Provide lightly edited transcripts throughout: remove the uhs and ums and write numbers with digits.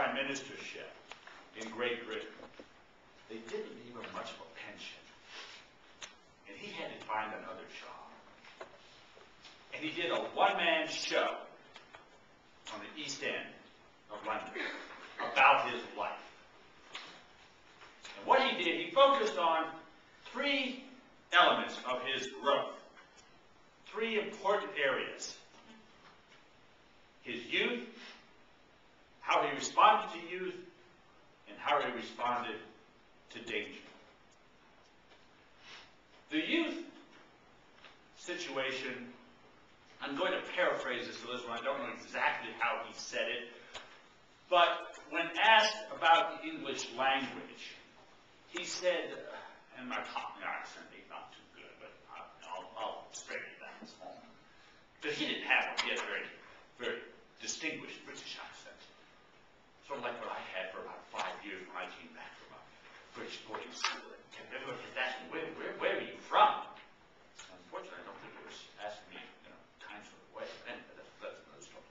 prime ministership in Great Britain, they didn't leave him much of a pension. And he had to find another job. And he did a one-man show on the East End of London about his life. And what he did, he focused on three elements of his growth. Three important areas. His youth, how he responded to youth, and how he responded to danger. The youth situation, I'm going to paraphrase this a little. I don't know exactly how he said it, but when asked about the English language, he said, and my Cockney accent is not too good, but I'll straighten that home. Because he didn't have one. He had a very, very distinguished British accent. Sort of like what I had for about 5 years when I came back from a British boarding school. And everyone kept asking, where are you from? Unfortunately, I don't think it was asking me, kind sort of way. But anyway, that's another story.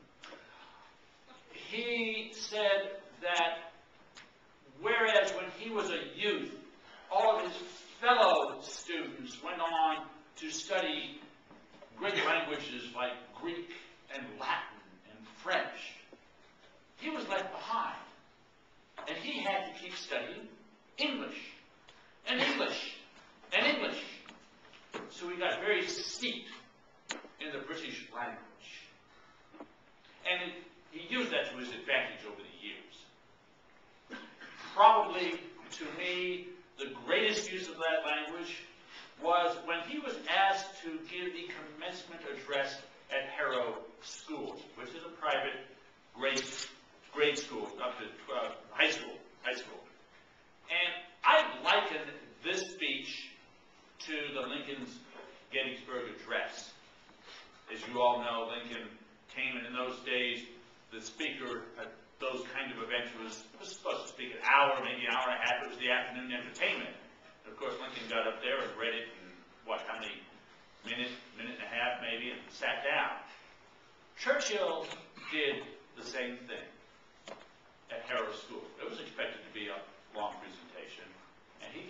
He said that whereas when he was a youth, all of his fellow students went on to study great languages like Greek and Latin and French, he was left behind. And he had to keep studying English and English and English. So he got very steeped in the British language. And he used that to his advantage over the years. Probably, to me, the greatest use of that language was when he was asked to give the commencement address at Harrow School, which is a private grade school, up to high school. And I liken this speech to the Lincoln's Gettysburg Address. As you all know, Lincoln came, and in those days, the speaker at those kind of events was supposed to speak an hour, maybe an hour and a half. It was the afternoon entertainment. And of course, Lincoln got up there and read it in, how many minute and a half maybe, and sat down. Churchill did the same thing at Harrow School. It was expected to be a long presentation, and he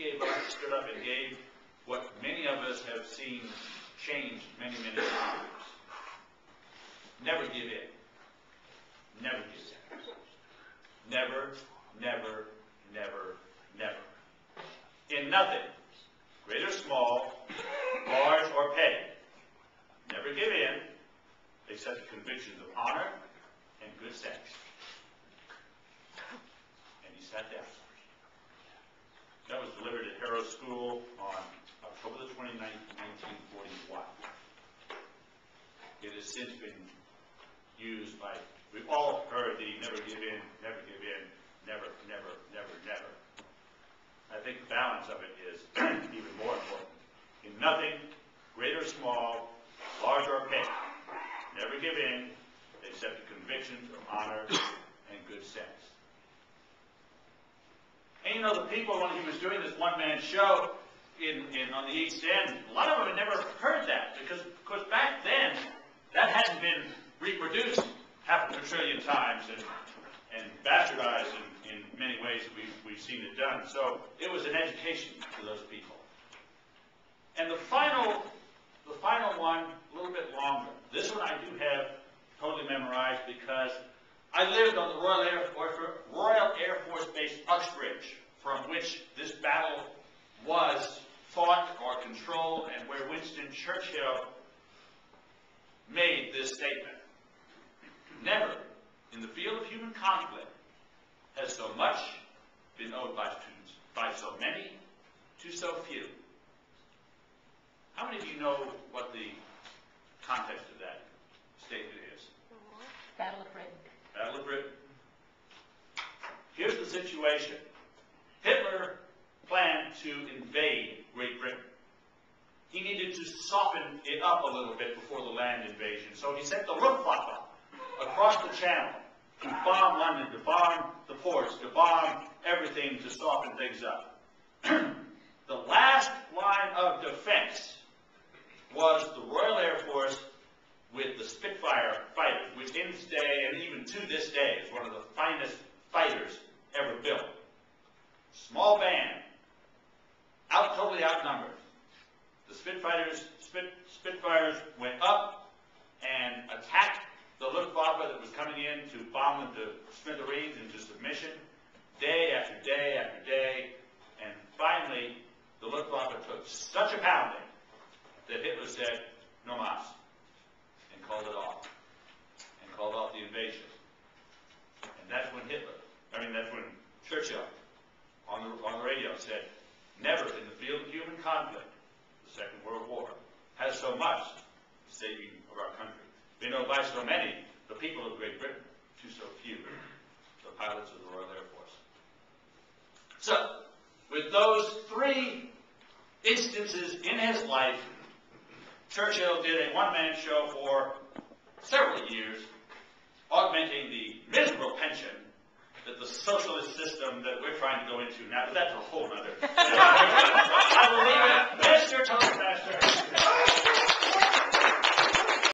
stood up and gave what many of us have seen changed many, many times. Never give in. Never give in. Never, never, never, never. In nothing, great or small, large or petty, never give in, except the convictions of honor and good sense. And he sat down. That was delivered at Harrow School on October the 29th, 1941. It has since been used by, we've all heard the never give in, never give in, never, never, never, never. I think the balance of it is even more important. In nothing, great or small, large or petty, never give in, except the convictions of honor and good sense. And the people, when he was doing this one-man show on the East End, a lot of them had never heard that, because of course back then, that hadn't been reproduced half a trillion times and bastardized in many ways that we've seen it done. So it was an education for those people. And the final one, a little bit longer. This one I do have totally memorized because I lived on the Royal Air Force Base Uxbridge, from which this battle was fought or controlled, and where Winston Churchill made this statement. Never, in the field of human conflict, has so much been owed by so many to so few. How many of you know what the context of that statement is? Battle of Britain. Battle of Britain. Here's the situation. Hitler planned to invade Great Britain. He needed to soften it up a little bit before the land invasion. So he sent the Luftwaffe across the channel to bomb London, to bomb the ports, to bomb everything to soften things up. The last line of defense was the Royal Air Force with the Spitfire fighters, which in this day, and even to this day, is one of the finest fighters smithereens, into submission, day after day after day, and finally, the Luftwaffe took such a pounding that Hitler said, no mas, and called it off, and called off the invasion. And that's when Churchill, on the radio, said, never in the field of human conflict, the Second World War, has so much saving of our country been owed by so many, the people of Great Britain, to so few, the pilots of the Royal Air Force. So, with those three instances in his life, Churchill did a one-man show for several years, augmenting the miserable pension that the socialist system that we're trying to go into now, but that's a whole other